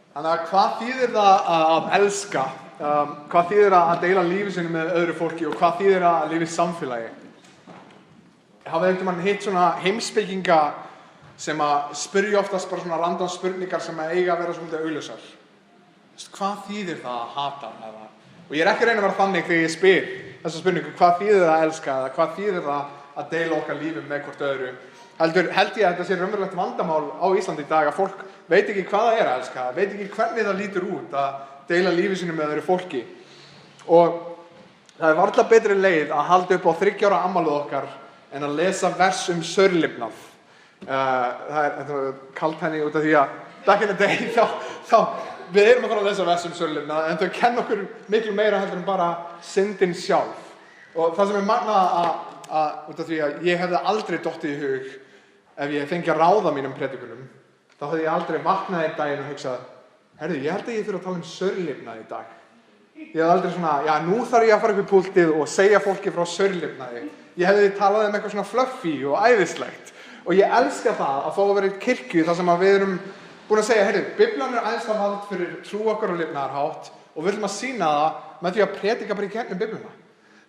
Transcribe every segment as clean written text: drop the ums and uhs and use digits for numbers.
Þannig að hvað þýðir það að elska? Hvað þýðir það að deila lífi sínu með öðru fólki og hvað þýðir það að lifa í samfélagi? Hafið einhvern veginn hitt svona heimspekinga sem að spyrja oftast bara svona random spurningar sem að eiga að vera svolítið augljósar. Hvað þýðir það að hata? Og ég ekki að reyna að vera þannig þegar ég spyr þessa spurningu, hvað þýðir það að elska eða hvað þýðir það að deila okkar lífum með hvort öðru? Held ég að þetta sé raunverulegt vandamál á Íslandi í dag að fólk veit ekki hvað það er að elska, veit ekki hvernig það lítur út að deila lífi sínu með öðru fólki. Og það er varla betri leið að halda upp á 30 ára afmælið okkar en að lesa vers saurlifnað. Það er kalt henni út af því að back in the day þá við erum að fara að lesa vers saurlifnað en þau kenna okkur miklu meira heldur en bara syndin sjálf. Og það sem er magnað út af því að ég hefði aldrei dottið í hug ef ég fengi að ráða mínum predikunum, þá hefði ég aldrei vaknað einn daginn og hugsað, herðu, ég held að ég þurfi að tala saurlifnað í dag. Ég hefði aldrei svona, já, nú þarf ég að fara upp í púltið og segja fólki frá saurlifnaði. Ég hefði talað eitthvað svona fluffy og æðislegt. Og ég elska það að fá að vera í kirkju þar sem að við erum búin að segja, herðu, Biblían er æðsta vald fyrir trú okkar og lifnaðarhátt og við viljum að sýna það með því að predika bara í gegnum Biblíuna.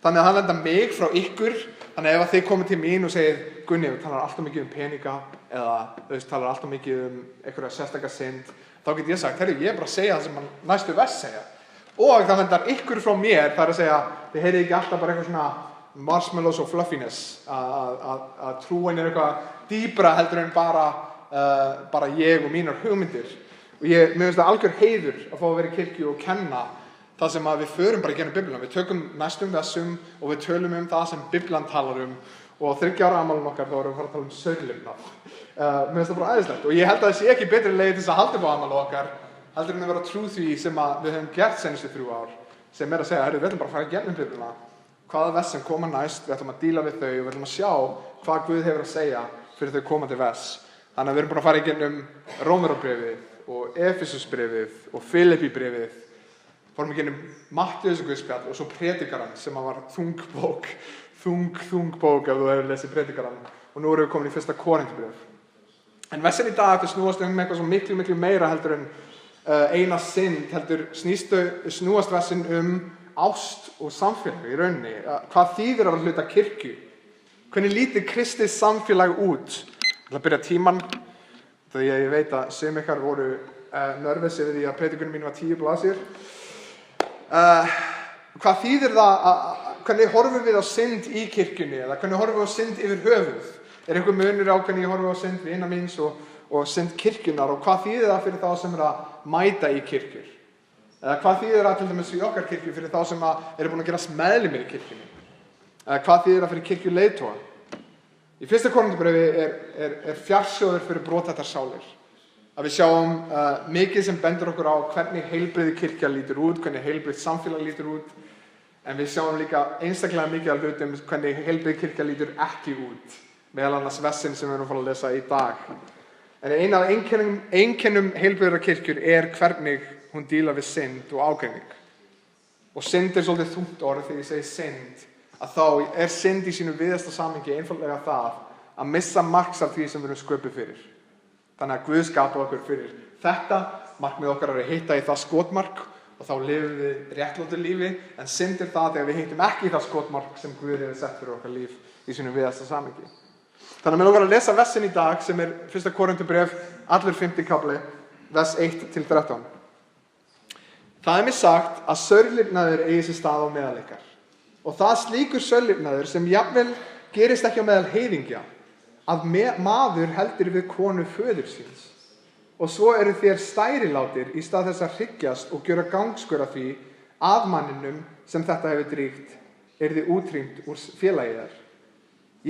Þannig að það lenda mig frá ykkur, þannig að ef þið komið til mín og segir, Gunni, þú talar alltaf mikið peninga eða þú talar alltaf mikið einhverja sérstaka synd, þá get ég sagt, herru, ég er bara að segja það sem næstu vers segja. Og það lendar ykkur frá mér, það er að segja, þið heyrið ekki alltaf bara eitthvað svona marshmallows og fluffiness, að trúin er eitthvað dýpra heldur en bara ég og mínar hugmyndir. Og mér finnst það algjör heiður að fá að vera í kirkju og kenna það sem að við förum bara í gegnum Biblíuna. Við tökum næstum vessum og við tölum það sem Biblían talar og 30 ára afmælinu okkar þá erum við að fara að tala saurlifnað. Mér finnst það bara æðislegt og ég held að það sé ekki betri leið til þess að halda upp á afmælinu okkar heldur en að vera trú því sem að við höfum gert seinustu 3 ár sem er að segja, við ætlum bara að fara í gegnum Biblíuna. Hvaða vers sem koma næst, við ætlum að díla við þau og við ætlum að sjá hvað Guð hefur að segja fyrir þau komandi vers. Þannig að við erum bara að fara í gegnum Rómarbréfið og Efesusbréfið og Filippíbréfið. Fórum í gegnum Mattheusarguðspjall og svo Predikarann sem var þung bók ef þú hefur lesið Predikarann. Og nú erum við komin í 1. Korinthbréf. En versin í dag þau snúast eitthvað svo miklu meira heldur en eina synd, heldur snúast versin ást og samfélag í rauninni. Hvað þýðir að vera hluta kirkju? Hvernig lítur kristið samfélag út? Ég ætla að byrja tímann, því að ég veit að sum ykkar voru nervös yfir því að predikunum mín var 10 blaðsíður. Hvað þýðir það hvernig horfum við á synd í kirkjunni eða hvernig horfum við á synd yfir höfuð? Er einhver munur á hvernig ég horfi á synd vina míns og synd kirkjunnar og hvað þýðir það fyrir þá sem er að mæta í kirkjur? Eða hvað þýðir það til dæmis í okkar kirkju fyrir þá sem eru búin að gerast meðlimir í kirkjunni? Eða hvað þýðir það fyrir kirkjuleiðtoga? Í 1. Korinthbréfi er fjarsjóður fyrir brothættar sálir. Að við sjáum mikið sem bendur okkur á hvernig heilbrigð kirkja lítur út, hvernig heilbrigð samfélag lítur út, en við sjáum líka einstaklega mikið af hlutum hvernig heilbrigð kirkja lítur ekki út, meðal annars versin sem við erum að fara að lesa í dag. En ein af einkennum heilbrigðrar kirkjur er hvernig hún dílar við synd og ágreining. Og synd er svolítið þungt orð þegar ég segi synd, að þá er synd í sínu víðasta samhengi einfaldlega það að missa marks af því sem við erum sköpuð fyrir. Þannig að Guð skapaði okkur fyrir þetta, markmið okkar er að hitta í það skotmark og þá lifum við réttlátu lífi, en synd er það þegar við hittum ekki í það skotmark sem Guð hefur sett fyrir okkar líf í sínu víðasta samhengi. Þannig að mér langar að lesa versin í dag sem er 1. Korinthbréf, allur 5. kafli, vers 1-13. Það er mér sagt að saurlifnaður eigi sér stað á meðal ykkar. Og það slíkur saurlifnaður sem jafnvel gerist ekki á meðal heiðingja, að maður heldur við konu föður síns. Og svo eru þér stærilátir í stað þess að hryggjast og gjöra gangskur af því að manninum sem þetta hefur dríkt yrði útrýmt úr félagið þær.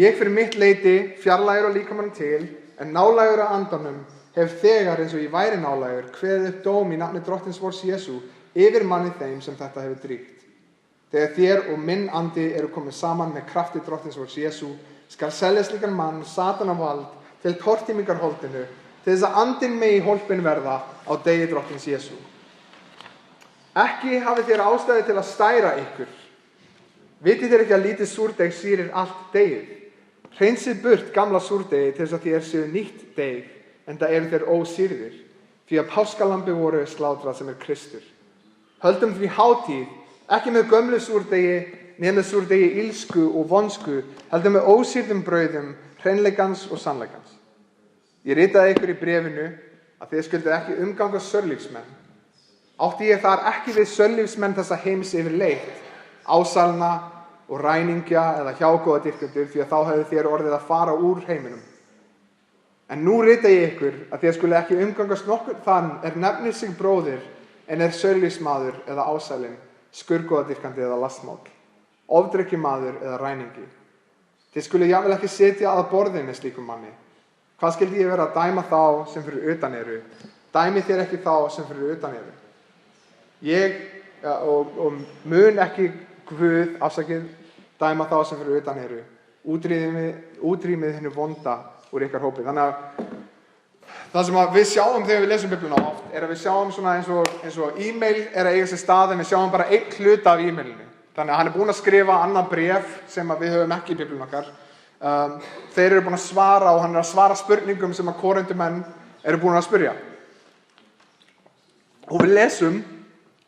Ég fyrir mitt leyti fjarlægur á líkamanum til, en nálægur á andanum hef þegar eins og ég væri nálægur kveðið upp dóm í nafni drottins vors Jesú yfir manni þeim sem þetta hefur dríkt. Þegar þér og minn andi eru komið saman með krafti drottins vors Jesú, skal selja slíkan mann Satana vald til tortímingarholdinu, til þess að andinn megi hólpin verða á degi drottins Jesú. Ekki hafið þér ástæðu til að stæra ykkur. Vitið þér ekki að lítið súrdeig sýrir allt deigið? Hreinsið burt gamla súrdegi til þess að þér séu nýtt deig, enda eru þér ósýrðir. því að páskalambi voru slátrað sem Kristur. Höldum því hátíð, ekki með gömlu súrdegi, né með súrdegi illsku og vonsku, heldur með ósýrðum brauðum, hreinleikans og sannleikans. Ég ritaði ykkur í bréfinu að þið skylduð ekki umgangast sörlífsmenn. Átti ég þar ekki við sörlífsmenn þessa heims yfirleitt, ásalna og ræningja eða hjágóðadýrkendur, því að þá hefði þér orðið að fara úr heiminum. En nú rita ég ykkur að þið skuli ekki umgangast nokkur þann nefnir sig bróðir en sörlífsmaður eða ásalinn, skurðgóðadýrkandi eða lastmál, ofdrykkjumaður eða ræningi. Þið skuli jafnvel ekki sitja að borði með slíkum manni. Hvað skyldi ég vera að dæma þá sem fyrir utan eru? Dæmi þér ekki þá sem fyrir utan eru. Og mun ekki Guð, dæma þá sem fyrir utan eru. Útrýmið hinnu vonda úr ykkar hópi. Þannig að það sem við sjáum þegar við lesum Biblíuna oft er að við sjáum svona eins og e-mail er að eiga sér stað en við sjáum bara einn hluta af e-mailinu. Þannig að hann er búinn að skrifa annað bréf sem við höfum ekki í Biblíunni okkar. Þeir eru búin að svara og hann er að svara spurningum sem að Korintumenn eru búin að spyrja. Og við lesum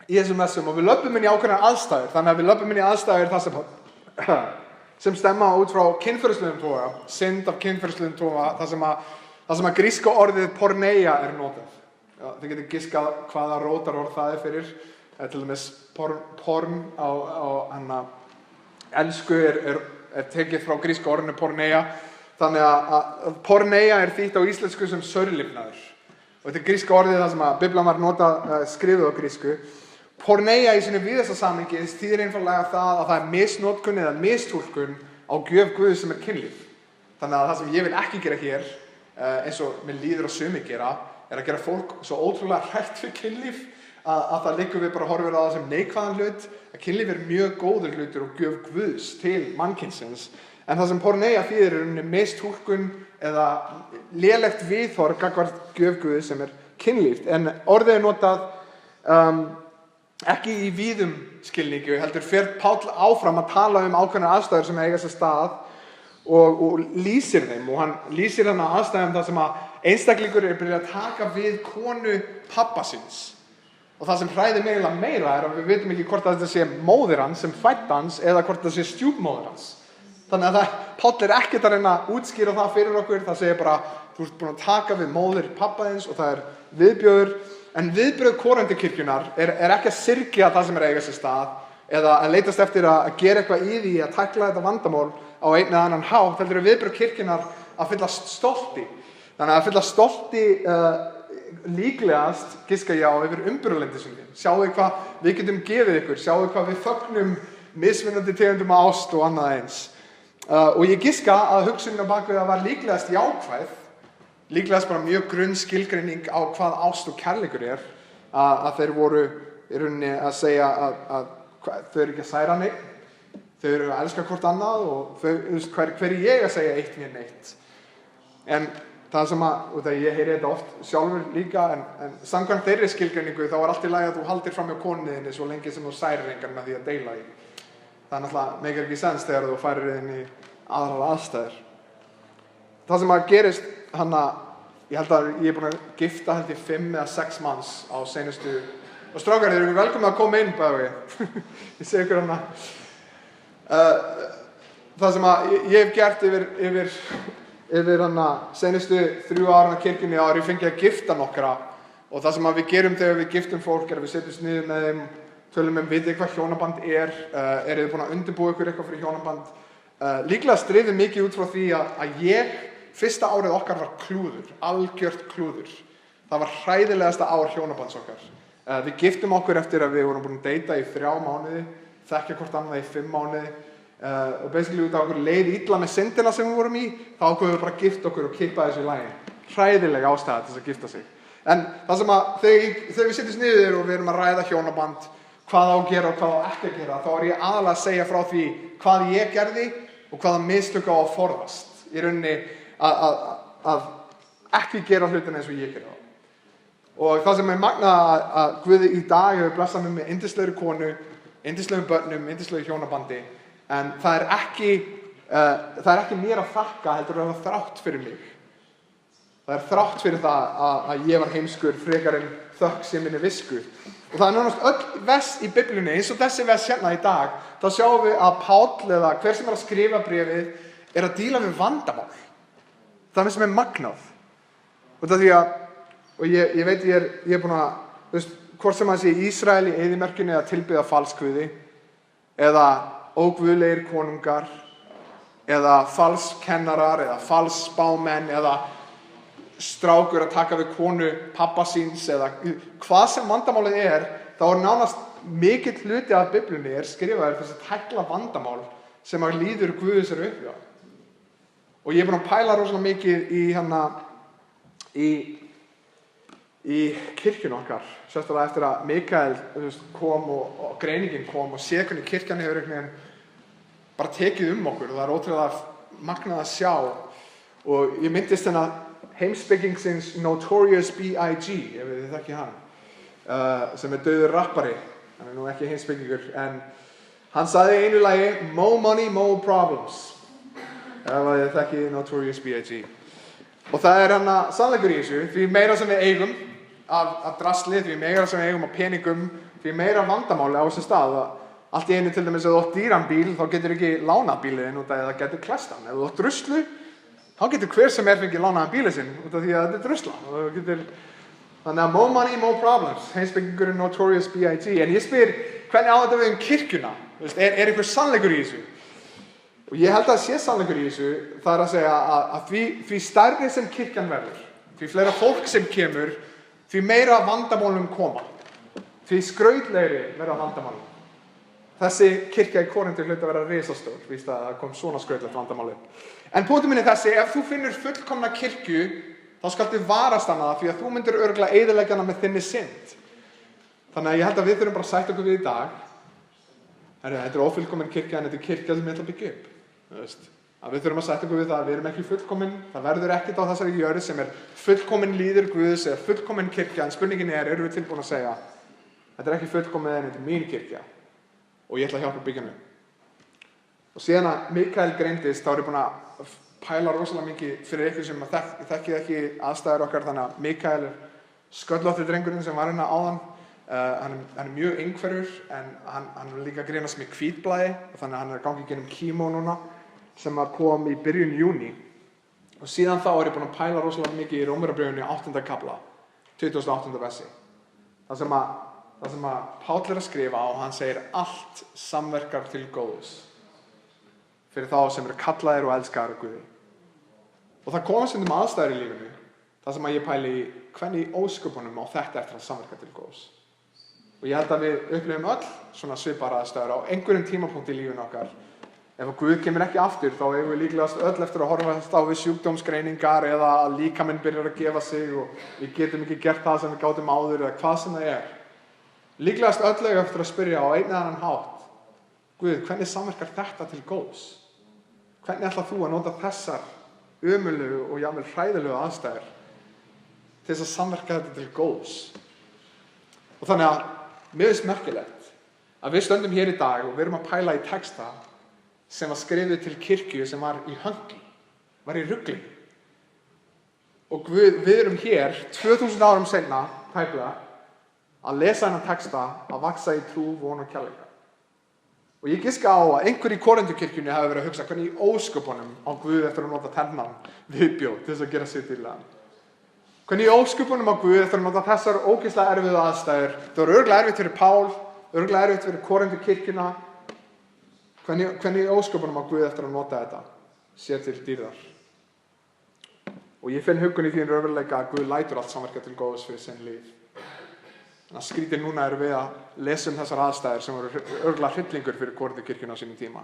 í þessum messum og við löpum inn í ákveðnar aðstæður. Þannig að við löpum inn í aðstæður það sem stemma út frá kynferðislegum toga, synd af kynferðislegum toga, það sem að gríska orðið porneia er notað. Þið getur giskað hvaða rótarorð það er fyrir. Til dæmis porn á ensku er tekið frá gríska orðinu porneia. Þannig að porneia er þýtt á íslensku sem sörlifnaður. Og þetta er gríska orðið það sem að Biblían var skrifuð á grísku. Porneia í sínu víðasta samhengi þýðir einfaldlega það að það er misnotkun eða mistúlkun á gjöf Guðs sem er kynlíf. Þannig að það sem ég vil ekki gera hér, eins og mér líður að sumir gera, er að gera fólk svo ótrúlega hrætt fyrir kynlíf að það liggur við bara að horfa á það sem neikvæðan hlut. Að kynlíf er mjög góður hlutur og gjöf Guðs til mannkynsins. En það sem porneia þýðir er mistúlkun eða lélegt viðhorf gagnvart gjöf Guðs sem er kynlíf. En orðið er notað ekki í víðum skilningu, heldur fer Páll áfram að tala ákveðnar aðstæður sem eiga sér stað og lýsir þeim. Og hann lýsir þarna aðstæðum þar sem að einstaklingur er byrjað að taka við konu pabba síns. Og það sem hræðir mig eiginlega meira er að við vitum ekki hvort þetta sé móðir hans sem fæddi hans eða hvort þetta sé stjúpmóðir hans. Þannig að Páll er ekkert að reyna að útskýra það fyrir okkur. Það segir bara, þú ert búin að taka við móðir pabba þins og það er viðbjóður. En viðbrögð Korintukirkjunnar er ekki að syrgja það sem er að eiga sér stað eða að leitast eftir að gera eitthvað í því að tækla þetta vandamál á einn eða annan hátt. Heldur er viðbrögð kirkjunnar að fyllast stolti. Þannig að fyllast stolti líklegast giska ég á yfir umburðarlyndi sinni. Sjáðu hvað við getum gefið ykkur, sjáðu hvað við fögnum mismunandi tegundum ást og annað eins. Og ég giska að hugsunin á bakvið það var líklegast jákvæð. Líklegast bara mjög grunn skilgreining á hvað ást og kærleikur er, að þeir voru í rauninni að segja að þau eru ekki að særa neitt, þau eru að elska hvort annað og hver er ég að segja eitt mér neitt. En það sem og það ég heyri þetta oft sjálfur líka, en samkvæmt þeirri skilgreiningu þá er allt í lagi að þú haldir fram hjá konunni þinni svo lengi sem þú særir engan með því að deila í. Það er náttúrulega meikar ekki sens þegar þú færir inn í aðrar aðstæður. Það sem að gerist ég held að ég er búin að gifta 5 eða 6 manns á seinustu og strákar, þeir eru velkomin að koma inn bæði. Ég segi ykkur það sem að ég hef gert yfir seinustu 3 ára kirkjunni áður ég fengi að gifta nokkra og það sem að við gerum þegar við giftum fólk er að við setjumst niður með þeim, tölum vitið hvað hjónaband eru þið búin að undirbúa ykkur eitthvað fyrir hjónaband. Líklega stríðum mikið út frá því að fyrsta árið okkar var klúður, algjört klúður. Það var hræðilegasta ár hjónabands okkar. Við giftum okkur eftir að við vorum búin að deyta í 3 mánuði, þekkja hvort annað í 5 mánuði og basically út af okkur leið illa með syndina sem við vorum í, þá ákveðum við bara að gifta okkur og kippa þessu í lagi. Hræðileg ástæða til þess að gifta sig. En það sem að þegar við setjumst niður og við erum að ræða hjónaband, hvað á að gera og hvað á ekki að gera, þá er ég aðalega að segja frá því hvað ég gerði og hvaða mistök á að forðast. Í rauninni að ekki gera hlutina eins og ég gera. Og það sem er magnað að Guði í dag hefur blessað mig með yndislegri konu, yndislegum börnum, yndislegu hjónabandi, en það er ekki mér að þakka heldur að það þrátt fyrir mig. Það þrátt fyrir það að ég var heimskur frekar en þökk sé minni visku. Og það nánast öll vers í Biblíunni, eins og þessi vers hérna í dag, þá sjáum við að Páll eða hver sem að skrifa bréfið að díla við vandamál. Það sem magnað. Og það því að, og ég veit ég er búin að, hvort sem að sé í Ísrael í eyðimörkinni að tilbiðja falskguði, eða óguðlegir konungar, eða falskennarar, eða falsspámenn, eða strákur að taka við konu pabba síns, eða hvað sem vandamálið þá nánast mikill hluti af Biblíunni skrifaður þess að tækla vandamál sem að líður Guði sér upp hjá. Og ég er búin að pæla rosalega mikið í kirkjun okkar, sérstaklega eftir að Mikael kom og greiningin kom og sé hvernig kirkjan hefur einhvern veginn bara tekið okkur og það ótrúlega magnað að sjá. Og ég myndist heimspekingsins Notorious B.I.G., ef þið þekkið hann, sem dauður rappari, hann nú ekki heimspekingur, en hann sagði í einu lagi, "More money, more problems", ef þið þekkið Notorious B.I.G. Og það sannleikur í þessu, því meira sem við eigum af drasli, því meira sem við eigum af peningum, því meira vandamáli á þessu stað. Allt í einu til dæmis ef þú átt dýran bíl, þá getur ekki lánað bílinn út af því að það getur klesst hann. Ef þú átt druslu, þá getur hver sem fengið lánaðan bílinn sinn út af því að þetta er drusla. Þannig að more money, more problems, heimspekingurinn Notorious B.I.G. En ég spyr, hvernig á þetta við kirkjuna? Einhver sannleikur í þessu? Og ég held að sé sannleikur í þessu, það að segja að því stærri sem kirkjan verður, því fleira fólk sem kemur, því meira vandamálum koma, því skrautlegri verða vandamálum. Þessi kirkja í Korintu hlaut að vera risastór, víst að það kom svona skrautlegt vandamáli. En punktur minn þessi, ef þú finnur fullkomna kirkju, þá skaltu varast hana því að þú myndir örugglega eyðileggja hana með þinni synd. Þannig að ég held að við þurfum bara að sætta okkur við í dag. Þetta er ófullkomin kirkja en þetta er kirkja sem ég ætla að byggja upp. Að við þurfum að sætta okkur við það að við erum ekki fullkomin, það verður ekkert á þessari jörð sem fullkomin líður Guðs eða fullkomin kirkja, en spurningin erum við tilbúin að segja, þetta er ekki fullkomin en þetta er mín kirkja og ég ætla að hjálpa að byggja mig. Og síðan að Mikael greindist, þá er ég búin að pæla rosalega mikið fyrir ykkur sem þekkið ekki aðstæður okkar, þannig að Mikael sköllótti drengurinn sem var hérna áðan. Hann er mjög einhverfur, en hann er líka að greinast með hvítblæði, þannig að hann er að gangi gegnum kímó núna, sem kom í byrjun júní. Og síðan þá er ég búin að pæla rosalega mikið í Rómverjabréfinu 8. kafla, 28. versi. Það sem að Páll er að skrifa og hann segir allt samverkar til góðs fyrir þá sem eru kallaðir og elskaðir af Guði. Og það koma stundum aðstæður í lífinu, það sem að ég pæli í hvernig í ósköpunum á þetta eftir að samverka til góðs. Og ég held að við upplifum öll svona svipaðar aðstæður á einhverjum tímapunkti í lífinu okkar. Ef að Guð kemur ekki aftur, þá eigum við líklegast öll eftir að horfast á við sjúkdómsgreiningar eða að líkaminn byrjar að gefa sig og við getum ekki gert það sem við gátum áður eða hvað sem það er. Líklegast öll eigum eftir að spyrja á einn eða annan hátt, Guð, hvernig samverkar þetta til góðs? Hvernig ætlar þú að nota þessar ömurlegu og jafnvel hræðilegu aðstæður til þess að samverka þetta til góðs? Og þannig að mér finnst merkilegt að við stöndum hér í dag og við erum að pæla í texta sem var skrifið til kirkju sem var í höngli, var í rugli. Og við erum hér 2000 árum seinna, tæplega, að lesa þennan texta að vaxa í trú, von og kærleika. Og ég giska á að einhver í Korintokirkjunni hafi verið að hugsa hvernig í ósköpunum á Guð eftir að nota þennan viðbjóð til þess að gera sitt dýrlega. Hvernig í ósköpunum á Guð eftir að nota þessar ógeðslega erfiðu aðstæður. Það var örugglega erfitt fyrir Pál, örugglega erfitt fyrir Korintokirkjuna. Hvernig í ósköpunum á Guð eftir að nota þetta sér til dýrðar. Og ég finn huggun í því raunveruleika að Guð lætur allt samverka til góðs fyrir sinn líf. Þannig að skrítið núna erum við að lesa þessar aðstæður sem voru örugglega hryllingur fyrir Korintokirkjuna á sínum tíma.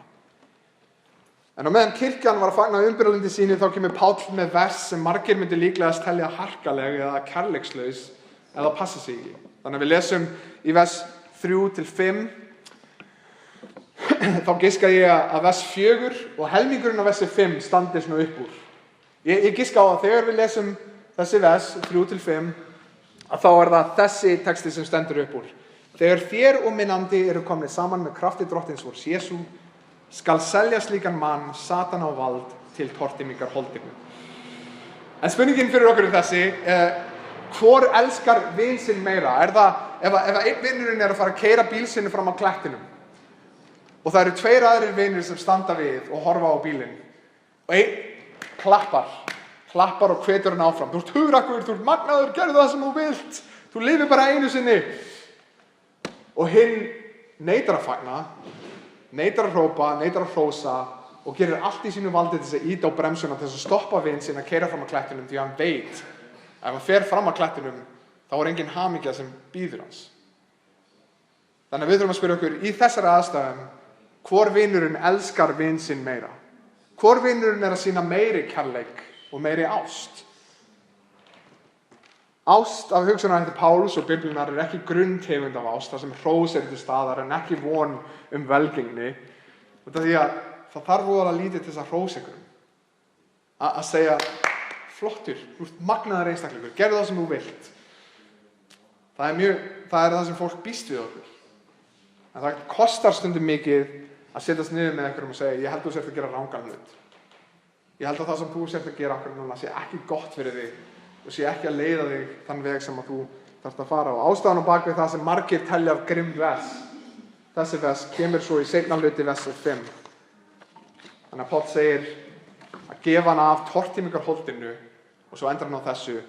En á meðan kirkjan var að fagna umbyrðalindi sínu þá kemur Páll með vers sem margir myndi líklegast telja harkaleg eða kærleikslaus eða passa sig í. Þannig að við lesum í vers 3-5 þá giska ég að vers 4 og helmingurinn af versi 5 standi svona upp úr. Ég giska á að þegar við lesum þessi vers 3-5 að þá er það þessi texti sem stendur upp úr. Þegar þér og minn andi eru komnir saman með krafti drottins vors Jesú, skal selja slíkan mann Satan á vald til tortímingar holdinu. En spurningin fyrir okkur þessi, hvor elskar vin sinn meira? Það, ef einn vinurinn að fara að keyra bíl sinni fram á klettinum og það eru 2 aðrir vinir sem standa við og horfa á bílinn og einn klappar og hvetur hann áfram. Þú ert hugrakkur, þú ert magnaður, gerðu það sem þú vilt. Þú lifir bara einu sinni. Og hinn neitar að fagna, neitar að hrópa, neitar að hrósa og gerir allt í sínu valdi til þess að ýta á bremsuna til þess að stoppa vin sinn að keyra fram á klettinum því hann veit ef hann fer fram á klettinum þá er engin hamingja sem bíður hans. Þannig að við þurfum að spyrja okkur í þessari aðstæðum hvor vinurinn elskar vin sinn meira. Hvor vinurinn að sýna meiri kærleik og meiri ást. Ást af hugsunarhætti Páls og Biblíunnar ekki grunntegund af ást, þar sem hrós til staðar en ekki von velgengni. Því að það þarf voðalega lítið til þess að hrósa ykkur. Að segja, flottur, þú ert magnaður einstaklingur, gerðu það sem þú vilt. Það er það sem fólk býst við okkur. En það kostar stundum mikið að setjast niður með einhverjum og segja, ég held þú sért að gera rangan hlut. Ég held að það sem þú sért að gera okkur núna sé ekki gott fyrir þig og sé ekki að leiða þig þann veg sem að þú þarft að fara á. Ástæðan á bakvið það sem margir telja af grimm vers. Þessi vers kemur svo í seinna hluti versi 5. Þannig að Páll segir að gefa hann af tortímingarholdinu og svo endar hann á þessu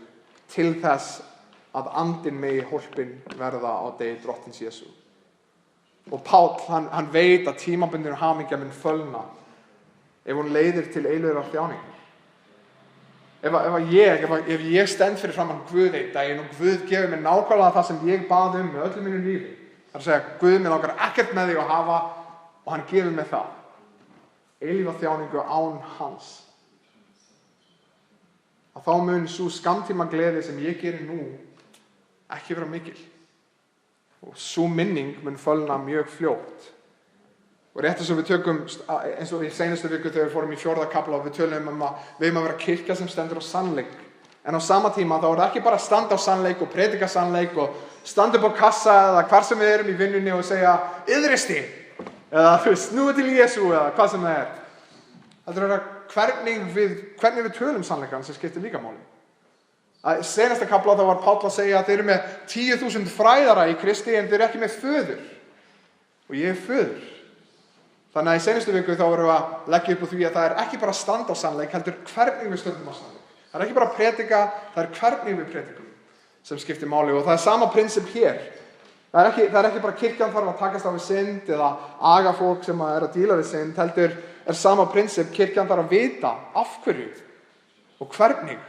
til þess að andinn megi hólpinn verða á degi drottins Jesú. Og Páll, hann veit að tímabundin hamingja mun fölna ef hún leiðir til eilífrar þjáningar. Ef ég stend fyrir framan Guð einn daginn og Guð gefur mér nákvæmlega það sem ég bað með öllu mínu lífi. Það er að segja, Guð mér langar ekkert með þig að hafa og hann gefur mér það. Eilífa þjáningu án hans. Að þá mun sú skammtíma gleði sem ég gerir nú ekki vera mikil. Og sú minning mun fölna mjög fljótt. Og rétt eins og við tökum, eins og í seinustu viku þegar við fórum í 4. kafla og við tölum að við eigum að vera kirkja sem stendur á sannleik. En á sama tíma þá er það ekki bara að standa á sannleik og predika sannleik og standa upp á kassa eða hvar sem við erum í vinnunni og segja iðristi eða snúið til Jesú eða hvað sem það er. Það er hvernig við tölum sannleikann sem skiptir líka máli. Í seinasta kafla þá var Páll að segja að þeir eru með 10.000 fræðara í Kristi en þeir eru ekki með föður. Og ég er föður. Þannig að í seinustu viku þá vorum við að leggja upp á því að það er ekki bara að standa á sannleik, heldur hvernig við stöndum á sannleik. Það er ekki bara að predika, það er hvernig við predikum sem skiptir máli og það er sama prinsip hér. Það er ekki bara kirkjan þarf að takast á við synd eða aga fólk sem er að díla við synd, heldur er sama prinsip kirkjan þarf að vita af hverju og hvernig.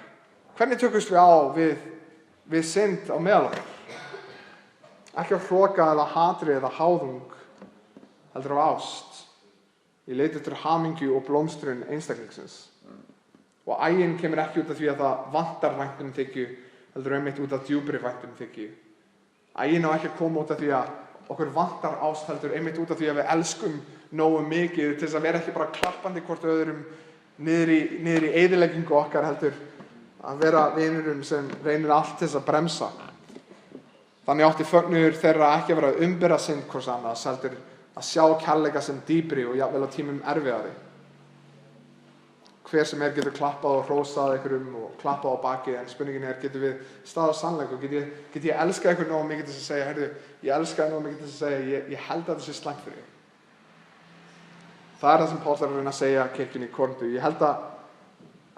Hvernig tökumst við á við synd á meðal okkar? Ekki á hroka eða hatri eða háðung, heldur á ást. Ég leiti eftir hamingju og blómstrun einstaklingsins. Og ægin kemur ekki út af því að það vantar væntumþykju, heldur einmitt út af djúpri væntumþykju. Ægin á ekki að koma út af því að okkur vantar ást, heldur einmitt út af því að við elskum nógu mikið til þess að vera ekki bara klappandi hvort öðrum niður í eyðileggingu okkar, heldur að vera vinurinn sem reynir allt til þess að bremsa. Þannig átti fögnuður þeirra ekki að vera að umbera synd hvors annars, heldur að sjá kærleika sem dýpri og jafnvel á tímum erfiðari. Hver sem getur klappað og hrósað einhverjum og klappað á bakið, en spurningin getur við staðið á sannleik og get ég elskað einhvern nógu mikið til að segja, heyrðu, ég elska þig nógu mikið til að segja, ég held að þetta sé slæmt fyrir þig. Það er það sem Páll er að reyna að segja kirkjunni í Korintu. Ég held að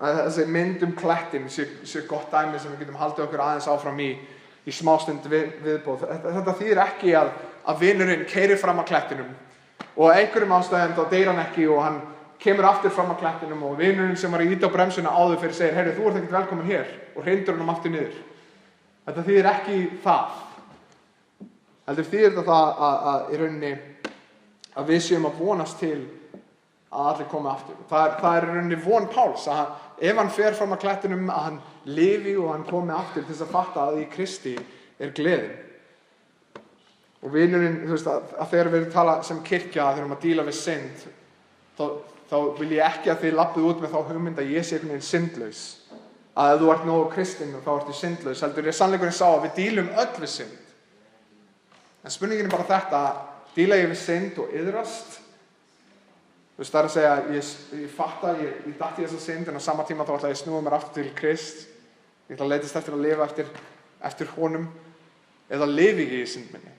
þessi mynd klettin sé gott dæmi sem við getum haldið okkur aðeins áfram í smástund viðbóð. Þetta þýðir ekki að vinurinn keyrir fram að klettinum og einhverjum ástæðum þá deyr hann ekki og hann kemur aftur fram að klettinum og vinurinn sem var að ýta á bremsuna áður fyrir segir, heyrðu, þú ert ekkert velkomin hér og hrindur hann aftur niður. Þetta þýðir ekki það. Heldur þýðir þetta að í rauninni að við séum að vonast til að allir komi aftur. Það er í rauninni von Páls að ef hann fer fram að klettinum að hann lifi og hann komi aftur til þess að fatta að í Kristi er gleðin. Og vinurinn, þú veist, að þegar við tala sem kirkja þegar við erum að díla við synd, þá vil ég ekki að þið lappið út með þá hugmynd að ég sé einhvern veginn syndlaus. Að ef þú ert nógu kristinn og þá ertu syndlaus, heldur ég sannleikurinn sá að við dílum öll við synd. En spurningin er bara þetta, díla ég við synd og iðrast? Það er að segja, ég fatta, ég datt í þessa synd, en á sama tíma þá ætla ég að snúa mér aftur til Krist. Ég ætla að leitast eftir að lifa eftir honum, eða lifi ég í synd minni.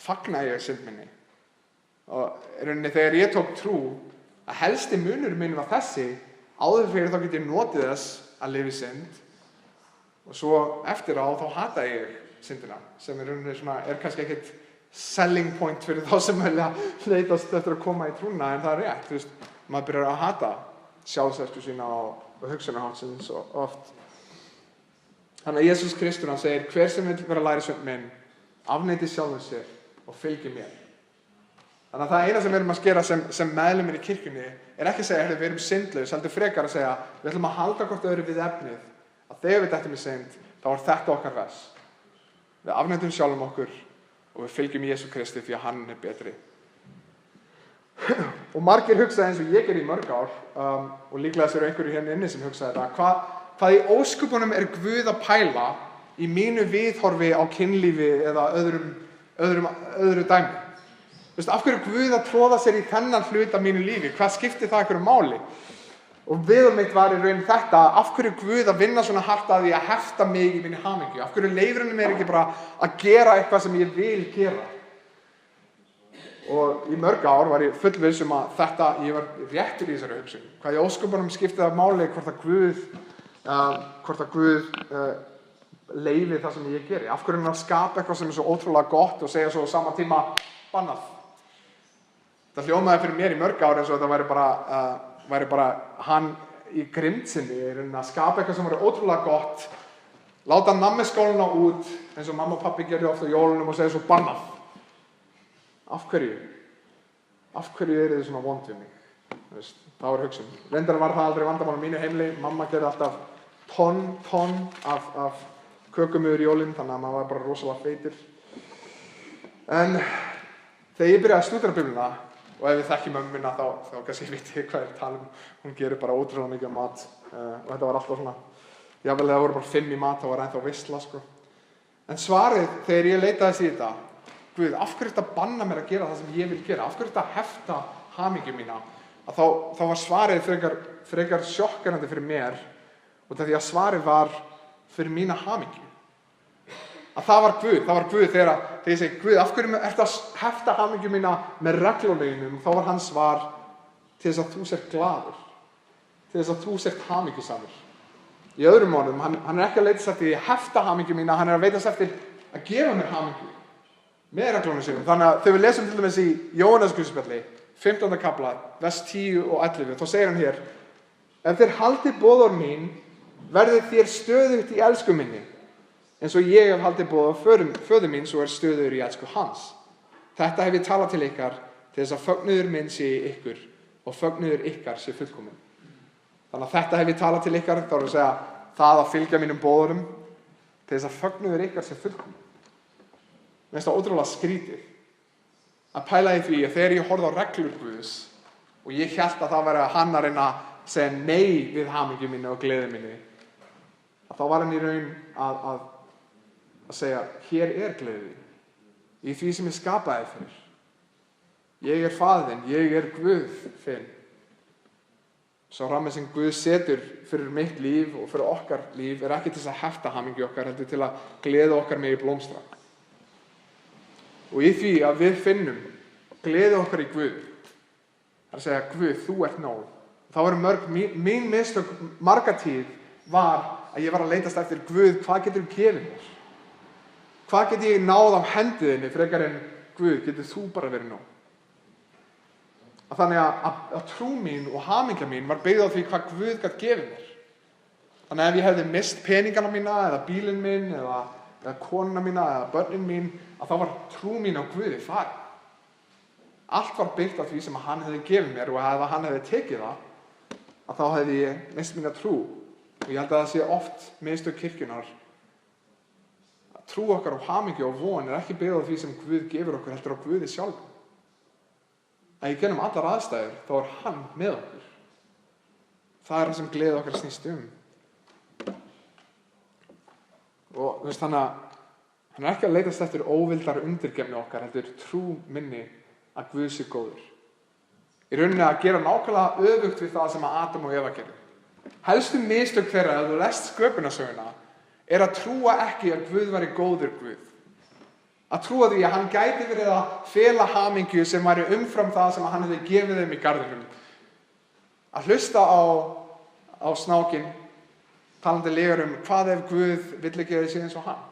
Fagna ég synd minni. Og í rauninni þegar ég tók trú, að helsti munur minn var þessi, áður fyrir þá get ég notið þess að lifa í synd, og svo eftir á þá hata ég syndina, sem í rauninni svona, kannski ekkert selling point fyrir þá sem vilja leitast eftir að koma í trúna, en það rétt, maður byrjar að hata sjálfsæsku sína og hugsunarhátt síns og oft. Þannig að Jesús Kristur, hann segir, hver sem vill vera lærisveinn minn, afneiti sjálfum sér og fylgi mér. Þannig að það eina sem við erum að skera sem meðlimir í kirkjunni ekki að segja, við erum syndlaus, heldur frekar að segja, við ætlum að halda hvort öðru við efnið, að þegar við dettum í synd, þá er þetta okkar vers. Við afneitum sjálfum okkur og við fylgjum Jesú Kristi því að hann er betri. Og margir hugsa eins og ég í mörg ár, og líklega sér einhverju hérna inni sem hugsa þetta, hvað í ósköpunum er Guð að pæla í mínu viðhorfi á kynlífi eða öðru dæmi? Af hverju Guð að tróða sér í þennan hlut af mínu lífi? Hvað skiptir það einhverju máli? Og viðhorf mitt var í raun þetta, af hverju Guð að vinna svona hart að því að hefta mig í minni hamingju? Af hverju leyfir hann mér ekki bara að gera eitthvað sem ég vil gera? Og í mörg ár var ég fullviss að ég var réttur í þessari hugsun. Hvað í ósköpunum skipti það máli hvort að Guð leyfi það sem ég geri? Af hverju hann að skapa eitthvað sem er svo ótrúlega gott og segja svo á sama tíma bannað? Það hljómaði fyrir mér í mörg ár eins og þetta væri bara hann í grimmd sinni, að skapa eitthvað sem væri ótrúlega gott, láta nammiskóluna út eins og mamma og pabbi gerðu oft á jólunum og segja svo bannað. Af hverju? Af hverju eru þið svona vond við mig? Það var hugsun. Reyndar var það aldrei vandamál á mínu heimili. Mamma gerði alltaf tonn af kökumöður í jólin, þannig að maður var bara rosalega feitur. En þegar ég byrjaði að stúdera Biblíuna, og ef við þekkjum mömmu mína þá kannski vitið hvað ég er að tala um. Hún gerir bara ótrúlega mikið mat, og þetta var alltaf svona, jafnvel þegar það voru bara 5 í mat, þá var ennþá veisla, sko. En svarið, þegar ég leitaði í þetta, Guð, af hverju þetta banna mér að gera það sem ég vil gera? Af hverju þetta hefta hamingju mína? Að þá var svarið frekar sjokkerandi fyrir mér, út af því að svarið var fyrir mína hamingju. Að það var Guð þegar ég segi, Guð, af hverju ertu að hefta hamingju mína með reglulöginum? Þá var hans svar til þess að þú sért glaður, til þess að þú sért hamingjusamur. Í öðrum orðum, hann er ekki að leitast eftir að hefta hamingju mína, hann er að veitast eftir að gefa mér hamingju með reglunum sínum. Þannig að þegar við lesum til dæmis í Jóhannesarguðspjalli, 15. kafla, vers 10 og 11, þá segir hann hér, ef þér haldið boðorð mín, verðið þér stöðugt í elsku minni, eins og ég hef haldið boðorð föður mín, svo er stöðugur í elsku hans. Þetta hef ég talað til ykkar, til þess að fögnuður minn sé í ykkur, og fögnuður ykkar sé fullkominn. Þannig að þetta hef ég talað til ykkar, þá er að segja, það að fylgja mínum boðorðum, til þess að fögnuður ykkar sé fullkominn. Mér finnst það ótrúlega skrítið að pæla í því að þegar ég horfði á reglur Guðs og ég hélt að það væri að hann að reyna að segja nei við hamingju minni og gleði minni, að þá var hann í raun að segja, hér er gleði í því sem ég skapaði fyrir. Ég er faðir þinn, ég er Guð þinn. Sá rammi sem Guð setur fyrir mitt líf og fyrir okkar líf er ekki til þess að hefta hamingju okkar, heldur til að gleða okkar með í blómstra. Og í því að við finnum gleði okkar í Guð, það er að segja, Guð, þú ert nóg. Þá eru mín mistök marga tíð var að ég var að leitast eftir Guð, hvað getur þú gefið mér? Hvað get ég náð á hendiðinni frekar en Guð, getur þú bara verið nóg? Þannig að trú mín og hamingja mín var byggð á því hvað Guð gat gefið mér. Þannig að ef ég hefði mist peningana mína eða bílinn minn eða konuna mína eða börnin mín, að þá var trú mín á Guði farin. Allt var byggt á því sem hann hefði gefið mér og ef hann hefði tekið það, að þá hefði ég mist mína trú. Og ég held að það sé oft mistök kirkjunnar. Að trú okkar og hamingju og von er ekki byggð á því sem Guð gefur okkur, heldur á Guði sjálfum. Að í gennum allar aðstæður, þá er hann með okkur. Það er það sem gleði okkar snýst um. Og þannig að hann er ekki að leitast eftir óvildar undirgefni okkar, heldur trú minni að Guð sé góður. í rauninni að gera nákvæmlega öfugt við það sem Adam og Eva gerðu. Helstu mistök þeirra, ef þú lest sköpunarsöguna, að trúa ekki að Guð væri góður Guð. Að trúa því að hann gæti verið að fela hamingju sem væri umfram það sem hann hefði gefið þeim í garðinum. Að hlusta á snákinn, talandi legar hvað ef Guð vill ekki að þið sé eins og hann.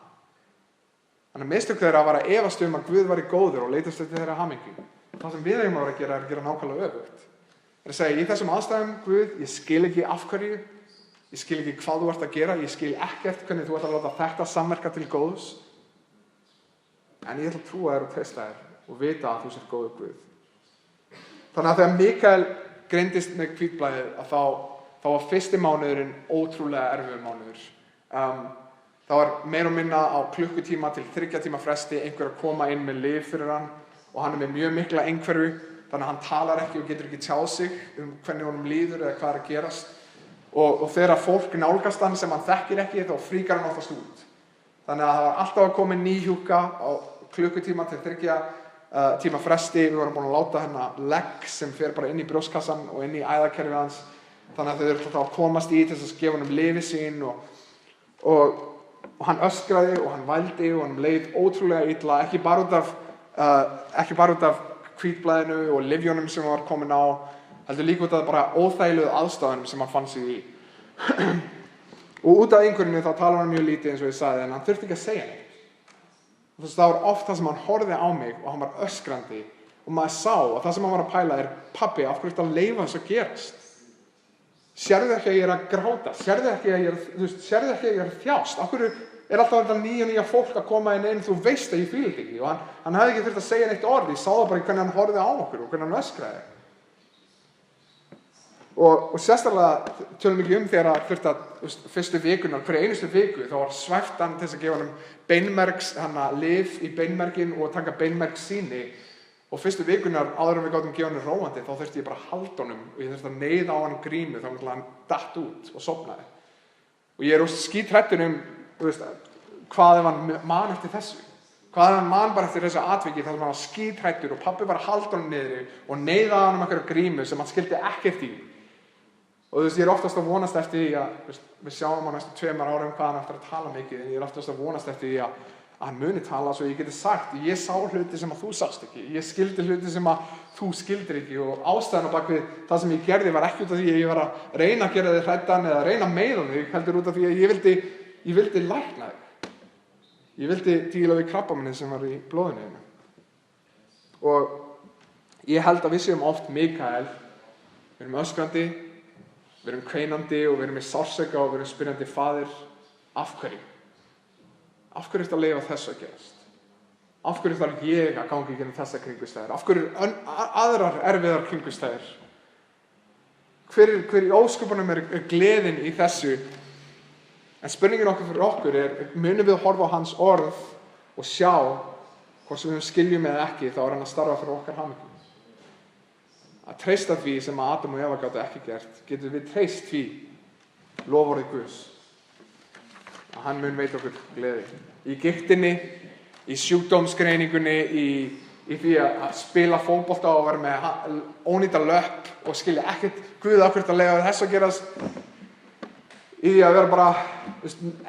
Þannig að mistök þeirra var að efast að Guð væri góður og leitast eftir þeirra hamingju. Það sem við eigum að vera að gera nákvæmlega öfugt. Að segja, í þessum aðstæðum, Guð, ég skil ekki af hverju, ég skil ekki hvað þú ert að gera, ég skil ekkert hvernig þú ert að láta þetta samverka til góðs. En ég ætla að trúa þér og treysta þér og vita að þú sért góður Guð. Þannig að þegar Mikael greindist með hvítblæðið, þá var fyrsti mánuðurinn ótrúlega erfiður mánuður. Það var meira og minna á klukkutíma til 3 tíma fresti einhver að koma inn með lyf fyrir hann og hann með mjög mikla einhverfu, þannig að hann talar ekki og getur ekki tjáð sig hvernig honum líður eða hvað að gerast. Og þegar fólk nálgast hann sem hann þekkir ekki, þá fríkar hann oftast út. Þannig að það var alltaf að koma ný hjúkka á klukkutíma til 3 tíma fresti. Við vorum búin að láta hennar legg sem fer bara inn í brjóstkassan og inn í æðakerfið hans. Þannig að þau þurftu að komast í til þess að gefa honum lyfið sín og hann öskraði og hann vældi og hann leið ótrúlega illa, ekki bara út af hvítblæðinu og lyfjónum sem hann var komin á, heldur líka út af bara óþægilegu aðstæðunum sem hann fann sig í. Og út af einhverjum þá talar hann mjög lítið eins og ég sagði, en hann þurfti ekki að segja neitt. Það var oft það sem hann horfði á mig og hann var öskrandi og maður sá að það sem hann var að pæla pabbi, af hverju ertu að leyfa þess að gerast? Sérðu ekki að ég að gráta? Sérðu ekki að ég að þjást? Af hverju alltaf þetta nýja fólk að koma inn, þú veist að ég fíl ekki? Og hann hefði ekki þurft að segja neitt orð, ég sá það bara hvernig hann horfði á okkur og hvernig hann öskraði. Og sérstaklega tölum ekki þegar þurfti að fyrstu vikunar, hverja einustu viku, þá var svæft hann til þess að gefa hann beinmergs, lyf í beinmergin og taka beinmergssýni. Og fyrstu vikunar, áður en við gátum gefa hann róandi, þá þurfti ég bara að halda honum og ég þurfti að neyða á hann grímu þá hann datt út og sofnaði. Og ég skíthrættur hvað ef hann man eftir þessu? Hvað ef hann man bara eftir þessu atviki þar sem hann var skíthrættur og pabbi bara að halda honum niðri og neyða á hann einhverja grímu sem hann skildi ekkert í. Og ég oftast að vonast eftir því að við sjáum á næstu 2 árum hvað hann eftir að tala mikið, en ég oftast að vonast eftir því að hann muni tala svo ég geti sagt, ég sá hluti sem að þú sást ekki, ég skildi hluti sem að þú skildir ekki og ástæðan á bakvið það sem ég gerði var ekki út af því að ég var að reyna að gera þig hræddan eða að reyna að meiða þig, heldur út af því að ég vildi lækna þig. Ég vildi díla við krabbameinið sem var í blóðinu þínu. Og ég held að við séum oft Mikael, við erum öskrandi, við erum kveinandi og við erum í sársauka og við erum spyrjandi faðir, af hverju? Af hverju ertu að leyfa þessu að gerast? Af hverju þarf ég að ganga í gegnum þessa kringumstæður? Af hverju aðrar erfiðar kringumstæður? Hver í ósköpunum gleðin í þessu? En spurningin fyrir okkur munum við horfa á hans orð og sjá hvort sem við skiljum eða ekki, þá hann að starfa fyrir okkar hamingju. Að treysta því sem Adam og Eva gátu ekki gert, getum við treyst því loforði Guðs. Að hann mun veita okkur gleði. Í giktinni, í sjúkdómsgreiningunni, í því að spila fótbolta og vera með ónýta löpp og skilja ekkert Guð af hverju að leyfa þess að gerast. Í því að vera bara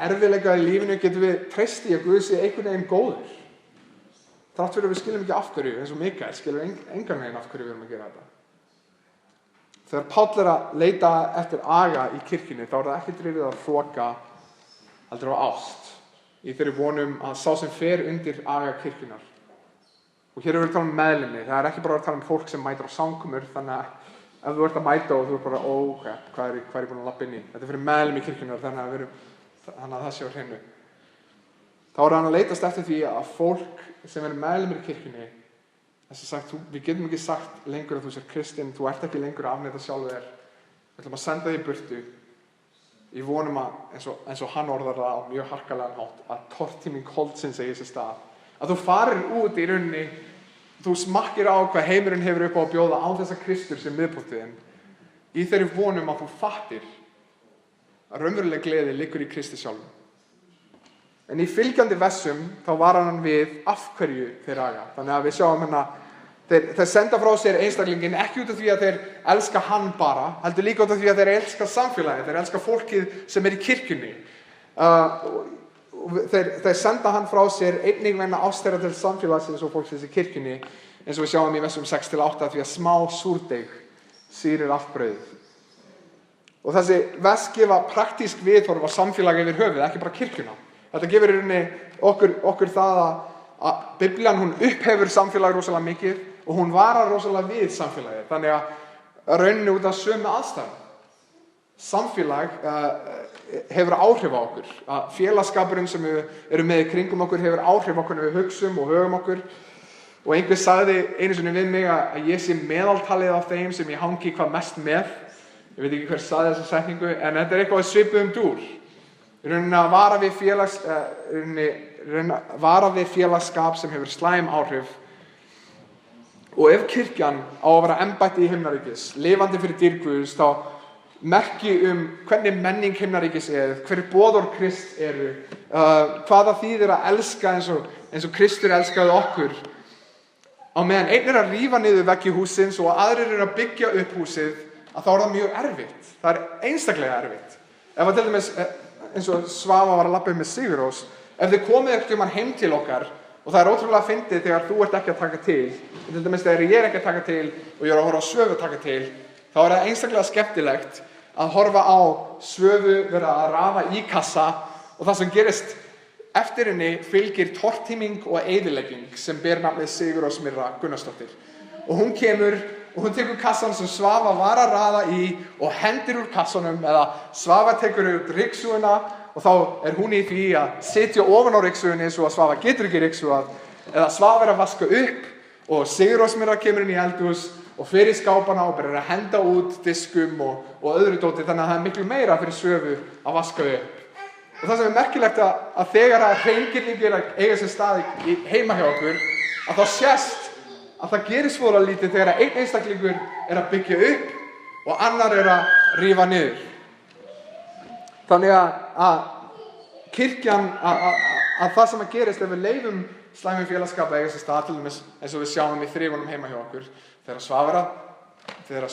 erfiðleika í lífinu getum við treyst í að Guð sé einhvern veginn góður. Þrátt fyrir að við skiljum ekki af hverju, eins og Mikael skiljum engan veginn af hverju við erum að gera þetta. Þegar Páll að leita eftir aga í kirkjunni, þá það ekki drifið að hroka heldur á ást, í þeirri vonum að sá sem fer undir aga kirkjunnar. Og hér erum við að tala meðlimi, það ekki bara að tala fólk sem mætir á samkomur, þannig að ef þú ert að mæta og þú ert bara, hvað er ég búin að labba inn í? Þetta fyrir meðlimi kirkjunnar, þannig að það sé á hreinu. Þá hann að leitast eftir því að fólk sem meðlimir í kirkjunni, við getum ekki sagt lengur að þú sér kristinn, þú ert ekki lengur að afneita sjálfu þér, við ætlum að senda þig í burtu, Ég vonum að, eins og hann orðar það á mjög harkalegan hátt, að tortíming holdsins eigi sér stað. Að þú farir út í rauninni, þú smakkir á hvað heimurinn hefur upp á að bjóða á þessa Kristur sem miðpunktinn, í þeirri vonum að þú fattir að raunveruleg gleði liggur í Kristi sjálfum. En í fylgjandi versum þá var hann við af hverju þeir aga. Þannig að við sjáum hérna, Þeir senda frá sér einstaklingin ekki út af því að þeir elska hann bara, heldur líka út af því að þeir elska samfélagið, þeir elska fólkið sem í kirkjunni. Þeir senda hann frá sér einnig vegna ást þeirra til samfélagsins og fólksins í kirkjunni, eins og við sjáum í versum 6-8, því að smá súrdeig sýrir allt brauðið. Og þessi vers gefa praktísk viðhorf á samfélagi yfir höfuð, ekki bara kirkjuna. Þetta gefur í rauninni okkur það að Biblían, hún upphefur samfélagi rosalega mikið og hún varar rosalega við samfélagi. Þannig að rauninni út af sömu aðstæðum. Samfélag hefur áhrif á okkur. Félagsskapurinn sem við erum með í kringum okkur hefur áhrif á okkur við hugsum og högum okkur. Og einhver sagði einu sinni við mig að ég sé meðaltalið af þeim sem ég hangi hvað mest með. Ég veit ekki hver sagði þessa setningu, en þetta eitthvað svipuðum dúr. Í rauninni að vara við félagsskap sem hefur slæm áhrif. Og ef kirkjan á að vera embætti í himnaríkis, lifandi fyrir dýr Guðs, þá merki hvernig menning himnaríkis hver boðorð Krists eru, hvaða þýðir að elska eins og Kristur elskaði okkur. Á meðan einn að rífa niður veggi hússins og aðrir að byggja upp húsið, að þá það mjög erfitt. Það einstaklega erfitt. Ef að til dæmis, eins og Svava var að labba með Sigurrós, ef þið komið ekkert heim til okkar, og það ótrúlega fyndið þegar þú ert ekki að taka til dæmis þegar ég ekki að taka til og ég að horfa á Svövu taka til, þá það einstaklega skemmtilegt að horfa á Svövu vera að raða í kassa og það sem gerist eftir henni fylgir tortíming og eyðilegging sem ber nafnið Sigurrós Mirra Gunnarsdóttir. Og hún kemur og hún tekur kassan sem Svava var að raða í og hendir úr kassanum, eða Svava tekur út ryksuguna og þá hún í því að sitja ofan á ryksugunni svo að Svava getur ekki ryksugað, eða Svava að vaska upp og Sigurrós Mirra kemur inn í eldhús og fer í skápana og byrjar að henda út diskum og öðru dóti, þannig að það miklu meira fyrir Svövu að vaska upp. Og það sem merkilegt að þegar að hreingirning eiga sér stað heima hjá okkur, að þá sést að það gerist voðalega lítið þegar einn einstaklingur að byggja upp og annar að rífa niður. Þannig að kirkjan, að það sem gerist ef við leyfum slæmum félagsskap að eiga sér stað, til dæmis eins og við sjáum í þrifunum heima hjá okkur, þegar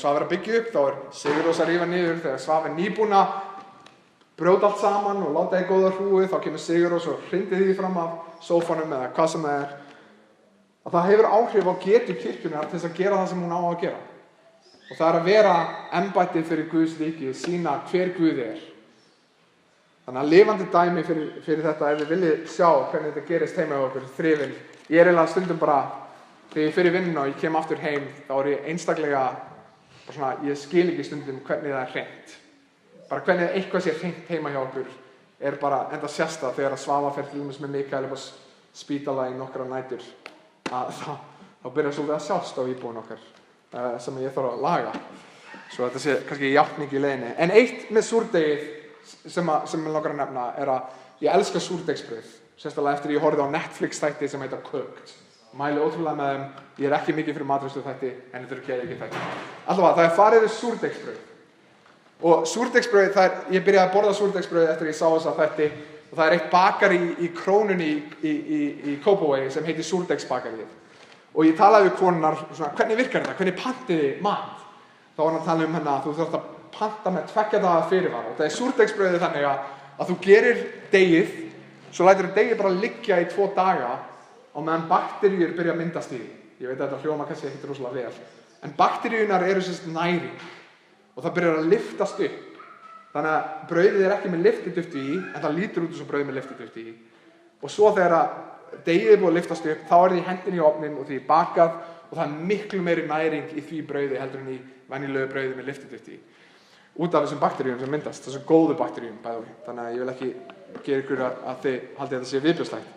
Svava að byggja upp, þá Sigurrós að rífa niður, þegar Svava nýbúin að brjóta allt saman og láta í góða hrúi, þá kemur Sigurrós og hrindir því fram af sófanum eða hvað sem það að það hefur áhrif á getu kirkjunnar til þess að gera það sem hún á að gera. Og það að vera embættið fyrir Guðs ríki, sýna hver Guð Þannig að lifandi dæmi fyrir þetta, ef þið viljið sjá hvernig þetta gerist heima hjá okkur, þrifin. Ég eiginlega stundum bara, þegar ég fer í vinnuna og ég kem aftur heim, þá ég einstaklega, ég skil ekki stundum hvernig það hreint. Bara hvernig eitthvað sé hreint heima hjá okkur bara enda sérstæð þegar að Svava fer til dæmis með Mikael upp á spítala í nokkra nætur. Þá byrjar svolítið að sjást á íbúin okkar sem ég þarf að laga. Svo þetta sé kannski játning í leiðinni. En eitt með súrdegið sem ég langar að nefna að ég elska súrdegsbrauð. Sérstaklega eftir ég horfði á Netflix-þætti sem heita Cooked. Mæli ótrúlega með þeim. Ég ekki mikið fyrir matreiðsluþætti, en þetta eru ekki þætti. Allavega, það farið við súrdegsbrauð. Og súrdegsbrauð, ég byrjaði að borða súrdegsbrauð eftir ég sá þessa þætti. Og það eitt bakari í Krónunni í Kópavogi sem heitir Súrdegsbakaríið. Og ég talaði við konunar, hvernig virkar þetta? Hvernig pantið þið mat? Þá var hann að tala að þú þarft að panta með 2 daga fyrirvara. Og það súrdegsbrauðið þannig að þú gerir deigið, svo lætur deigið bara liggja í 2 daga á meðan bakteríur byrja að myndast í því. Ég veit að þetta hljóma kannski ekkert rosalega vel. En bakteríunar eru næring og það byrjar að lyftast upp. Þannig að brauðið ekki með lyftidufti í, en það lítur út eins og brauð með lyftidufti í. Og svo þegar deigið búið að lyftast upp, þá því hendin í ofnin og því bakað og það miklu meiri næring í því brauði heldur en í venjulegu brauði með lyftidufti í. Út af þessum bakteríum sem myndast, þessum góðu bakteríum bæði. Þannig að ég vil ekki gera ykkur að þið haldið þetta sé viðbjóðslegt.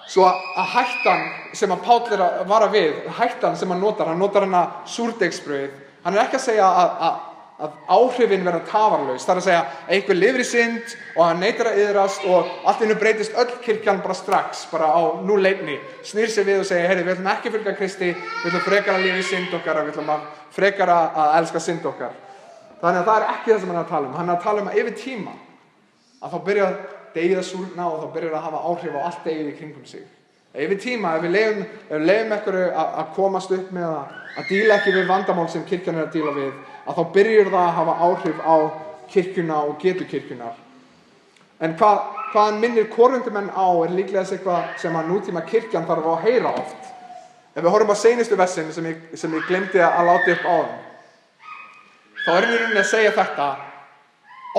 Svo að hættan sem að Páll að vara við, hættan sem hann notar hana súrdegsbrauð, hann ekki að segja að áhrifin verða tafarlaus. Það að segja að einhver lifir í synd og hann neitar að iðrast og allt í einu breytist öll kirkjan bara strax, bara á núleitni, snýr sig við og segja, við ætlum ekki að fylgja Kristi, við ætlum frekar að lifa í synd okkar, við ætlum frekar að elska synd okkar. Þannig að það ekki það sem hann að tala um. Hann að tala að yfir tíma, að þá byrja deigið að súrna og þá byrjar að hafa áhrif á allt deigið í kringum sig. Yfir tíma, ef við leyfum einhverju að komast upp með að díla ekki við vandamál sem kirkjan að díla við, að þá byrjar það að hafa áhrif á kirkjuna og getu kirkjunar. En hvaðan minnir Korintumenn á líklega eitthvað sem að nútíma kirkjan þarf að heyra oft. Ef við horfum á seinustu versin sem ég glemdi að láta upp áðan, þá við rauninni að segja þetta: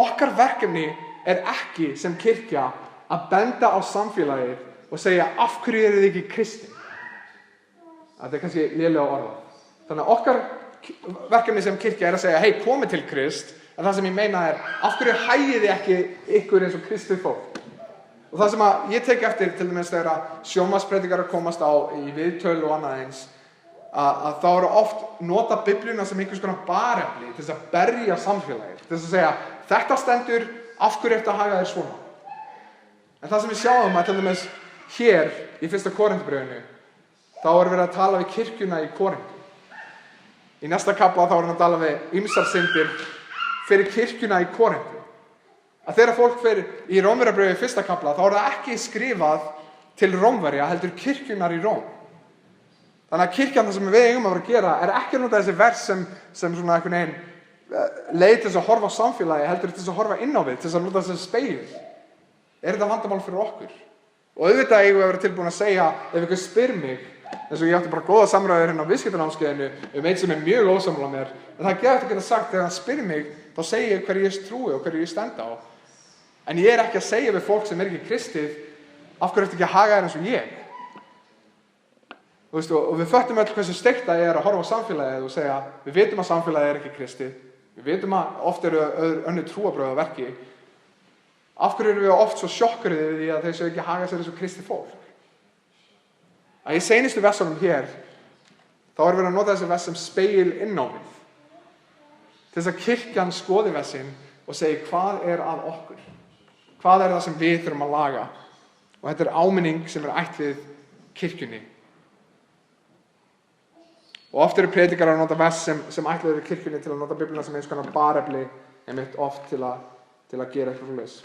okkar verkefni ekki sem kirkja að benda á samfélagið og segja af hverju þið ekki kristin. Það kannski lélega orðað. Þannig að okkar verkefni sem kirkja að segja, hei, komið til Krist, en það sem ég meina af hverju hægið þið ekki ykkur eins og kristið fólk. Og það sem að ég tek eftir til dæmis þegar sjónvarpspredikar komast á í viðtöl og annað eins, að þá eru oft nota Biblíuna sem einhvers konar barefli til þess að berja samfélagið, til þess að segja, þetta stendur, af hverju ertu að haga þér svona. En það sem við sjáum að til dæmis hér í 1. Korinthubréfinu, þá verið að tala við kirkjuna í Korintu. Í næsta kafla þá að tala við ýmsar syndir fyrir kirkjuna í Korintu. Að þegar fólk fer í Rómverjabréfi 1. kafla, þá það ekki skrifað til Rómverja, heldur kirkjunar í Róm. Þannig að kirkjan, það sem við eigum að vera að gera, ekki að nota þessi vers sem svona einhvern veginn leið til þess að horfa á samfélagi, heldur til þess að horfa inn á við, til þess að nota þessi spegill. Þetta vandamál fyrir okkur? Og auðvitað eigum við að vera tilbúin að segja, ef ykkur spyr mig, eins og ég átti bara góða samræður hérna á viðskiptanámskeiðinu eitt sem mjög ósammála mér, en það gefur ekki að sagt, þegar hann spyr mig, þá segi ég hverju ég trúi og hverju ég stend á. En ég ekki að segja við fólk sem ekki kristið, af hverju ertu ekki að haga þér eins og ég? Og við föttum öll hversu steikt það að horfa á samfélagið og segja, við vitum að samfélagið ekki kristið, við vitum að oft eru önnur trúarbrögð að verki. Af hverju erum við oft svo sjokkuð yfir því að þeir séu ekki að haga sér eins og kristið fólk? Að í seinustu versunum hér, þá verið að nota þessi vers sem spegil inn á við. Til þess að kirkjan skoði versin og segi hvað að okkur? Hvað það sem við þurfum að laga? Og þetta áminning sem ætlið kirkjunni. Og oft eru predikar að nota vers sem ætlið eru kirkjunni til að nota Biblíuna sem eins konar barefli, einmitt oft til að gera eitthvað svoleiðis.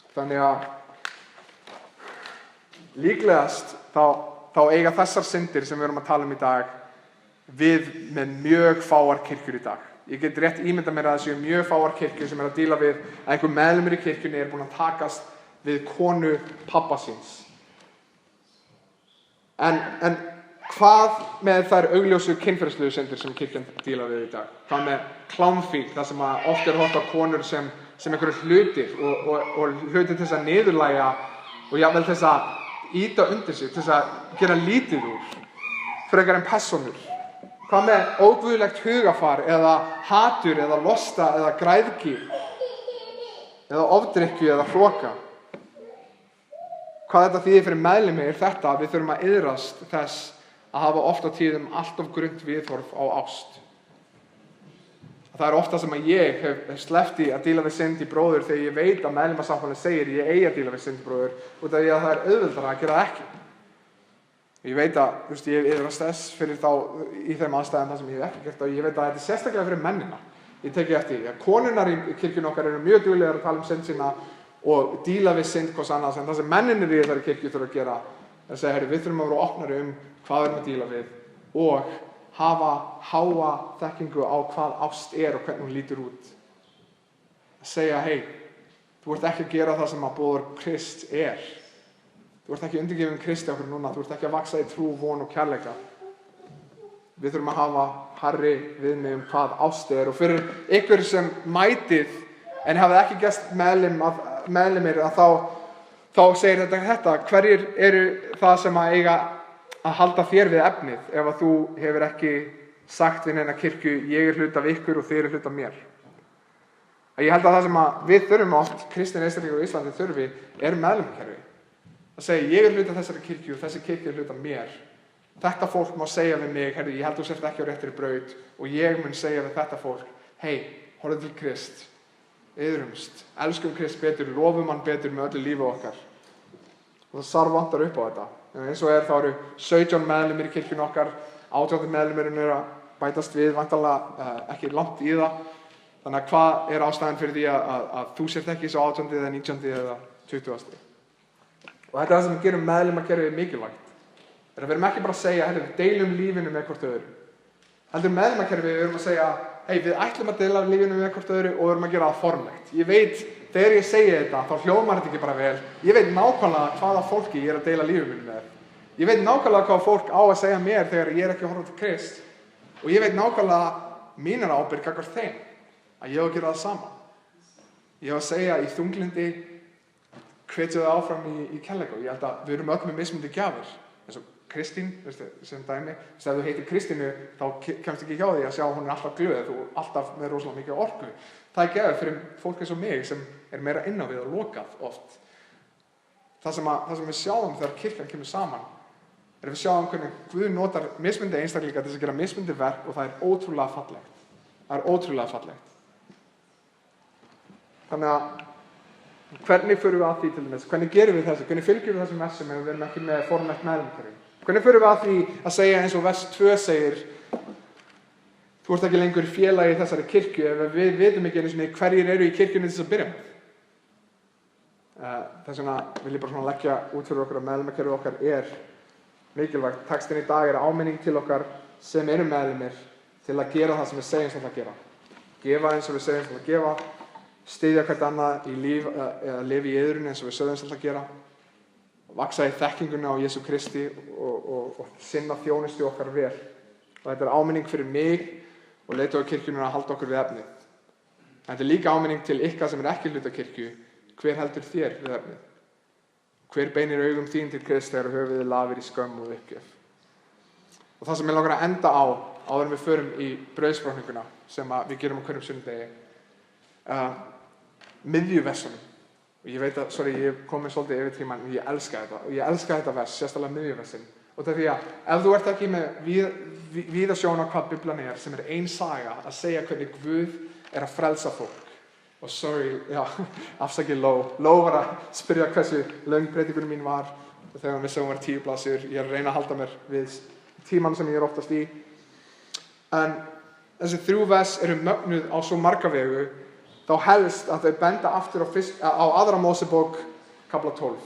Þannig að líklegast þá eiga þessar syndir sem við erum að tala um í dag við með mjög fáar kirkjur í dag. Ég get rétt ímyndað mér að það séu mjög fáar kirkjur sem að díla við að einhver meðlimur í kirkjunni búinn að takast við konu pabba síns. En hvað með þær augljósu kynferðislegu syndir sem kirkjan díla við í dag? Hvað með klámfík, það sem að oft horft á konur sem einhverju hlutir og hlutir til þess að niðurlægja og jafnvel til þess að ýta undir sig, til þess að gera lítið úr, frekar en persónur. Hvað með óguðlegt hugafar eða hatur eða losta eða græðgi eða ofdrykkju eða hroka? Hvað þetta þýðir fyrir meðlimi þetta að við þurfum að iðrast þess að hafa oft á tíðum allt of grunnt viðhorf á ást. Það ofta sem að ég hef sleppt í að díla við synd í bróður þegar ég veit að meðlimasamfélagið segir ég eigi að díla við synd í bróður út af því að það auðveldara að gera það ekki. Ég veit að ég iðrast þess fyrir þá í þeim aðstæðum það sem ég hef ekki gert og ég veit að þetta sérstaklega fyrir mennina. Ég teki eftir því að konurnar í kirkjunni okkar eru mjög duglegar að tala um synd sína og díla við synd hvers annars, en það sem menninir í þessari kirkju þurfa að gera er að segja, við þurfum að vera opnari hvað við erum að díla við og hafa háa þekkingu á hvað ást og hvernig hún lítur út. Að segja, hei, þú ert ekki að gera það sem að boður Krist Þú ert ekki undirgefin Kristi okkur núna, þú ert ekki að vaxa í trú, von og kærleika. Við þurfum að hafa hærri viðmið hvað ást og fyrir ykkur sem mætið en hafið ekki gerst meðlimir að þá segir þetta, hverjir eru það sem að eiga að halda þér við efnið ef að þú hefur ekki sagt við neina kirkju, ég hluti af ykkur og þið hluti af mér. Ég held að það sem að við þurfum oft, kristin einstaklingar í Íslandi þurfi, meðlimkerfi. Að segja, ég hluti af þessari kirkju og þessi kirkju hluti af mér. Þetta fólk má segja við mig, herri, ég held þú sért ekki á réttri braut og ég mun segja við þetta fólk, hei, horfðu til Krist, iðrumst, elskum Krist betur, lofum hann betur með öllu lífi okkar. Og það vantar upp á þetta. En eins og þá eru 17 meðlimir í kirkjunni okkar, 18 meðlimirinn eru að bætast við, væntanlega ekki langt í það. Þannig að hvað ástæðan fyrir því að þú sért ekki svo 18. eða 19. eða 20. Og þetta er það sem gerum meðlimakerfið mikilvægt. Að við erum ekki bara að segja, við deilum lífinu með hvort öðru. Heldur meðlimakerfið, við erum að segja, við ætlum að deila lífinu með hvort öðru og við erum að gera það formlegt. Ég veit, þegar ég segi þetta, þá hljómar þetta ekki bara vel. Ég veit nákvæmlega hvaða fólki ég er að deila lífinu mínu með. Ég veit nákvæmlega hvað fólk á að segja mér þegar ég er ekki að horfa til Krist. Og ég veit nákvæmlega mínar ábyrgð gagnvart þeim, að ég á að gera það sama. Ég á að segja í þunglindi, hvetja þau áfram í kærleika. Og ég held að við erum öll með mismunandi gjafir. Eins og Kristín, sem dæmi, ef þú heitir Kristínu, þá kemst ekki hjá því að sjá hún er alltaf glöð og alltaf með rosalega mikið orku. Það er gjafir fyrir fólk eins og mig sem er meira inn á við og lokað oft. Það sem við sjáum þegar kirkjan kemur saman, er að við sjáum hvernig Guð notar mismunandi einstaklinga til að gera mismunandi verk og það er ótrúlega fallegt. Það er ótrúlega fallegt. Þannig að hvernig förum við að því til dæmis? Hvernig gerum við þessu? Hvernig fylgjum við þessum versum ef við erum ekki með formlegt meðlimakerfi? Hvernig förum við að því að segja eins og vers 2 segir þú ert ekki lengur félagi í þessari kirkju ef við vitum ekki einu sinni hverjir eru í kirkjunni til þess að byrja með? Þess vegna vil ég bara svona leggja út fyrir okkur að meðlimakerfið okkar er mikilvægt. Textinn í dag er áminning til okkar sem eru meðlimir til að gera það sem við segjum sem það gera. Gefa eins og við segjum sem það gefa, styðja hvert annað í líf eða lifa í iðrunni eins og við sögðum sem það gera, vaksa í þekkinguna á Jesú Kristi og sinna þjónustu okkar vel. Og þetta er áminning fyrir mig og leiðtogakirkjunnar að halda okkur við efnið. Þetta er líka áminning til ykkar sem er ekki hluti af kirkju. Hver heldur þér við efnið? Hver beinir augum þín til Krists þegar höfuðið lafir í skömm og uppgjöf? Og það sem ég langar að enda á áður en við förum í brauðsbrotninguna sem við gerum á hverjum sunnudegi, miðjuversunum. Og ég veit að, ég kom með svolítið yfir tímann, en ég elska þetta. Og ég elska þetta vers, sérstaklega miðjuversin. Og það er því að ef þú ert ekki með víða sjón á hvað Biblan er, sem er ein saga að segja hvernig Guð er að frelsa fólk. Og afsakið Ló var að spyrja hversu löng predikunum mín var. Og þegar hann vissi að hún var 10 blaðsíður, ég er að reyna að halda mér við tímann sem ég er oftast í. En þessi 3 vers eru mögnuð á svo marga vegu, þá helst að þau benda aftur á aðra Mósebók, kafla 12.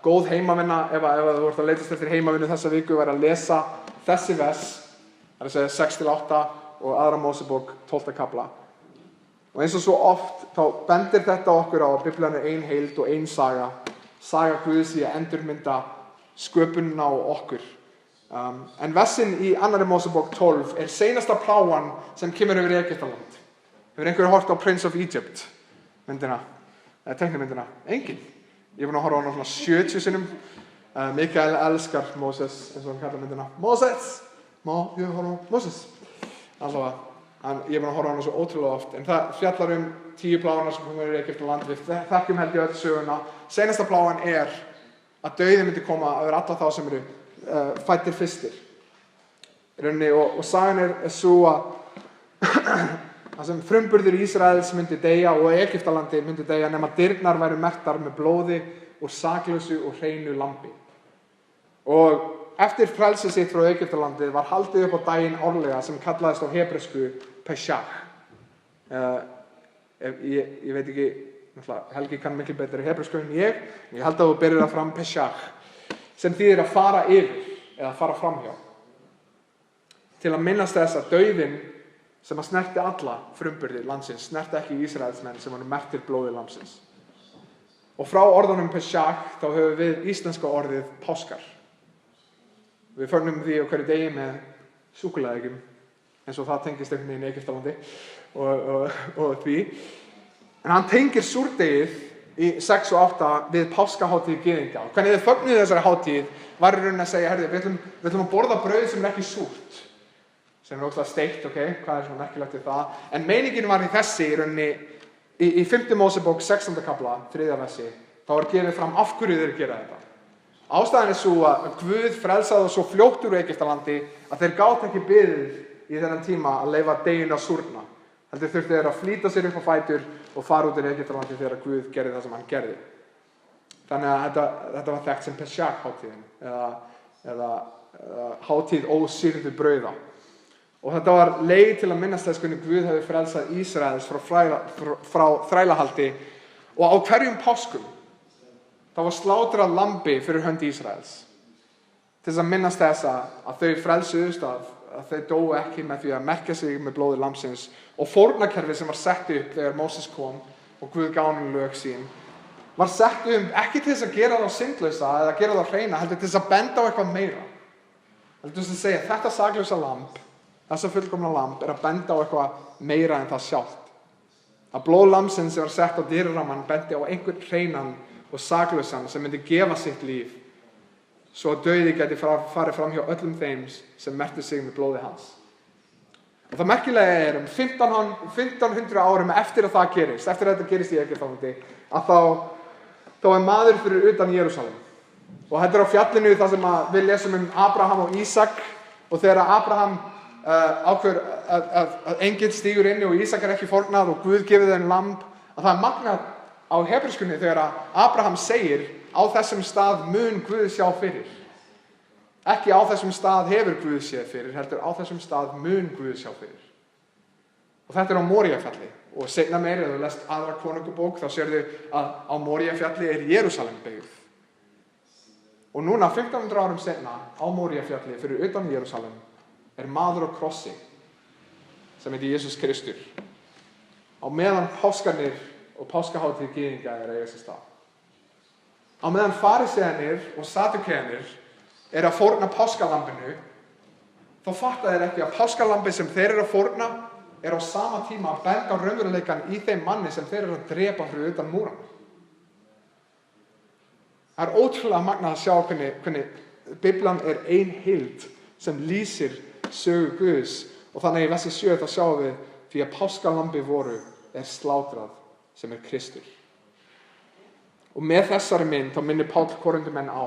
Góð heimavinna, ef þú ert að leitast eftir heimavinnu þessa viku, væri að lesa þessi vers, það er að segja 6-8 og aðra Mósebók, 12. kafla. Og eins og svo oft, þá bendir þetta okkur á að Biblian er ein heild og ein saga. Saga Guðs í að endurmynda sköpunina á okkur. En versin í 2. Mósebók 12 er seinasta plágan sem kemur yfir Egyptaland. Hefur einhverju hort á Prince of Egypt myndina, eða teiknimyndina? Enginn. Ég er búinn að horfa á hana svona 70 sinnum. Mikael elskar Moses, eins og hann kallar myndina. Moses! Ég horfa á Moses. Allavega, ég er búinn að horfa á hana svo ótrúlega oft. En það fjallar 10 pláganar sem komur í Egyptaland. Við þekkjum held ég öll söguna. Seinasta plágan er að dauði myndi koma yfir alla þá sem eru fæddir fyrstir. Og sagan er svo að sem frumburður Ísraels myndi deyja og Egyptalandi myndi deyja nema dyrnar væru merktar með blóði úr saklausu og hreinu lambi. Og eftir frelsið sitt frá Egyptalandi var haldið upp á daginn árlega sem kallaðist á hebresku Pesach. Ég veit ekki, Helgi kann miklu betur hebresku en ég held að þú berir það fram Pesach, sem þýðir að fara yfir eða fara framhjá. Til að minnast þess að dauðinn sem að snerti alla frumburði landsins, snerti ekki Ísraelsmenn sem voru merktir blóði lambsins. Og frá orðunum Pesach þá höfum við íslenska orðið páskar. Við fögnum því á hverju degi með súkkulaðieggjum, eins og það tengist einhvern veginn í Egyptalandi og því. En hann tengir súrdegið í 6 og 8 við páskahátíð gyðingja. Hvernig þið fögnuðu þessari hátíð var í rauninni að segja, við ætlum að borða brauð sem er ekki súrt. Sem er ótrúlega steikt, hvað er svona merkilegt við það? En meiningin var í þessi í rauninni, í 5. Mósebók 16. kafla, 3. versi, þá er gefið fram af hverju þeir gera þetta. Ástæðan er svo að Guð frelsaði svo fljótt úr Egyptalandi að þeir gátu ekki beðið í þennan tíma að leyfa deginu að súrna. Heldur þurftu þeir að flýta sér upp á fætur og fara út úr Egyptalandi þegar Guð gerði það sem hann gerði. Þannig að þetta var þekkt sem Pesach-hátíðin eða hátíð ósýrðu brauða. Og þetta var leið til að minnast þess hvernig Guð hefði frelsað Ísraels frá þrælahaldi og á hverjum páskum Það var slátrað lambi fyrir hönd Ísraels. Til þess að minnast þess að þau frelsuðust, að þau dóu ekki með því að merkja sig með blóði lambsins, og fórnarkerfið sem var sett upp þegar Móses kom og Guð gaf honum lög sín, var sett ekki til þess að gera þá syndlausa eða gera þá hreina, heldur til þess að benda á eitthvað meira. Heldur til þess að segja, þetta saklausa lamb, þessa fullkomna lamb, að benda á eitthvað meira en það sjálft. Að blóð lambsins sem var sett á dyrarammann bendi á einhvern hreinan og saklausan sem myndi gefa sitt líf, svo að dauði gæti farið fram hjá öllum þeim sem merktu sig með blóði hans. Og það merkilega 1500 árum eftir að það gerist, eftir að þetta gerist í Egyptalandi, að þá maður fyrir utan Jerúsalem. Og þetta á fjallinu þar sem við lesum Abraham og Ísak, og þegar Abraham ákveður að engill stígur inn og Ísak ekki fórnað og Guð gefið þeim lamb, að það magnað á hebreskunni þegar Abraham segir, á þessum stað mun Guð sjá fyrir. Ekki á þessum stað hefur Guð séð fyrir, heldur á þessum stað mun Guð sjá fyrir. Og þetta á Moríafjalli. Og seinna meira, ef þú lest aðra konungabók, þá sérðu að á Moríafjalli Jerúsalem byggð. Og núna, 1500 árum seinna, á Moríafjalli, fyrir utan Jerúsalem, maður á krossi, sem heitir Jesús Kristur. Á meðan páskarnir og páskahátíð gyðinga eiga sér stað. Á meðan farisearnir og saddukearnir að fórna páskalambinu, þá fatta þeir ekki að páskalambi sem þeir að fórna á sama tíma að benda á raunveruleikann í þeim manni sem þeir að drepa fyrir utan múrana. Það ótrúlega magnað að sjá hvernig Biblan ein heild sem lýsir sögu Guðs, og þannig í versi 7 þá sjáum við því að páskalambi voru slátrað sem Kristur. Og með þessari mynd þá minnir Páll Korintumenn á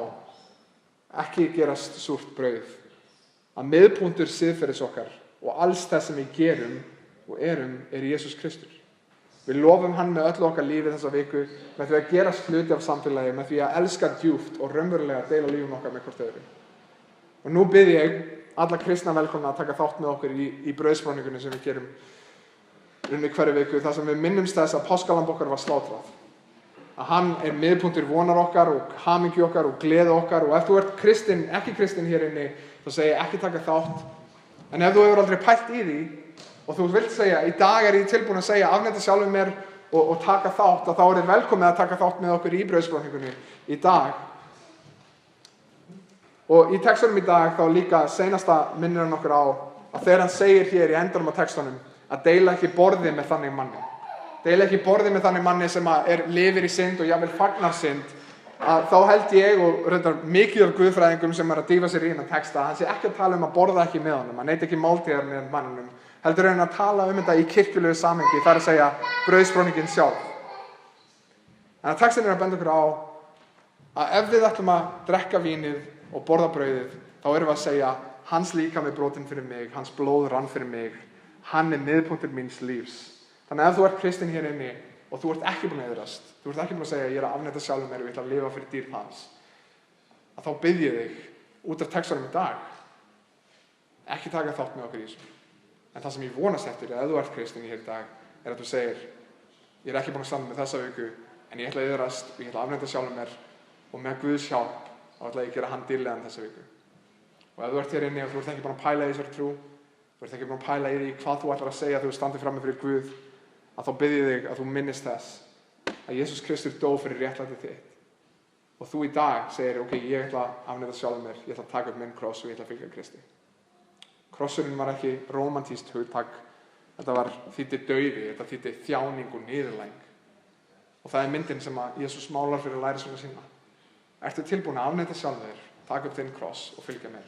ekki gerast súrt brauð, að miðpunktur siðferðis okkar og alls þess sem við gerum og erum Jesús Kristur. Við lofum hann með öllu okkar lífi þessa viku með því að gerast hluti af samfélagi, með því að elska djúpt og raunverulega deila lífum okkar með hvort öðru. Og nú bið ég alla kristna velkomna að taka þátt með okkur í brauðsfráningunni sem við gerum hverju viku, þar sem við minnumst þess að páskalamb okkar var slátrað. Að hann miðpunktur vonar okkar og hamingju okkar og gleði okkar, og ef þú ert kristinn, ekki kristinn hér inni, þá segi ég ekki taka þátt. En ef þú hefur aldrei pælt í því og þú vilt segja, í dag ég tilbúin að segja afneita sjálfum mér og taka þátt, að þá þið velkomið að taka þátt með okkur í brauðsfráningunni í dag. Og í textunum í dag þá líka seinasta minnir hann okkur á að þegar hann segir hér í endanum á textunum að deila ekki borði með þannig manni. Deila ekki borði með þannig manni sem lifir í synd og jafnvel fagnar synd, að þá held ég, og reyndar mikið af guðfræðingum sem að dýfa sér í þennan texta, hann sé ekki að tala að borða ekki með honum, að neita ekki máltíðar með manninum, heldur hann að tala þetta í kirkjulegu samhengi, það að segja brauðsfráningin sjálf. En að textin að benda okkur á að ef við ætlum að drekka vínið og borða brauðið, þá erum við að segja hans líkami brotinn fyrir mig, hans blóð rann fyrir mig, hann miðpunktur míns lífs. Þannig að ef þú ert kristinn hér inni og þú ert ekki búin að iðrast, þú ert ekki búin að segja ég að afneita sjálfum mér og ég ætla að lifa fyrir dýrð hans, að þá bið ég þig út af textunum í dag, ekki taka þátt með okkur í þessu. En það sem ég vonast eftir, ef þú ert kristinn hér í dag, að þú segir ég er ekki búin að standa með þessa viku, en ég ætla að iðrast og ég ætla að afneita sjálfum mér, og með Guðs hjálp þá ætla ég að gera hann dýrlegan þessa viku. Og ef þú ert hér inni og þú ert ekki búin að pæla í þessari trú, þú ert ekki búin að pæla í því hvað þú ætlar að segja þegar þú standir frammi fyrir Guð, að þá bið ég þig að þú minnist þess að Jesús Kristur dó fyrir réttlæti þitt. Og þú í dag segir, ok, ég ætla að afneita sjálfum mér, ég ætla að taka upp minn kross og ég ætla að fylgja Kristi. Krossurinn var ekki rómantískt hugtak, þetta þýddi dauði, þetta þýddi þjáning og niðurlæging. Og það myndin sem að Jesús málar fyrir lærisveina sína. Ertu tilbúin að afneita sjálfum þér, taka upp þinn kross og fylgja mér?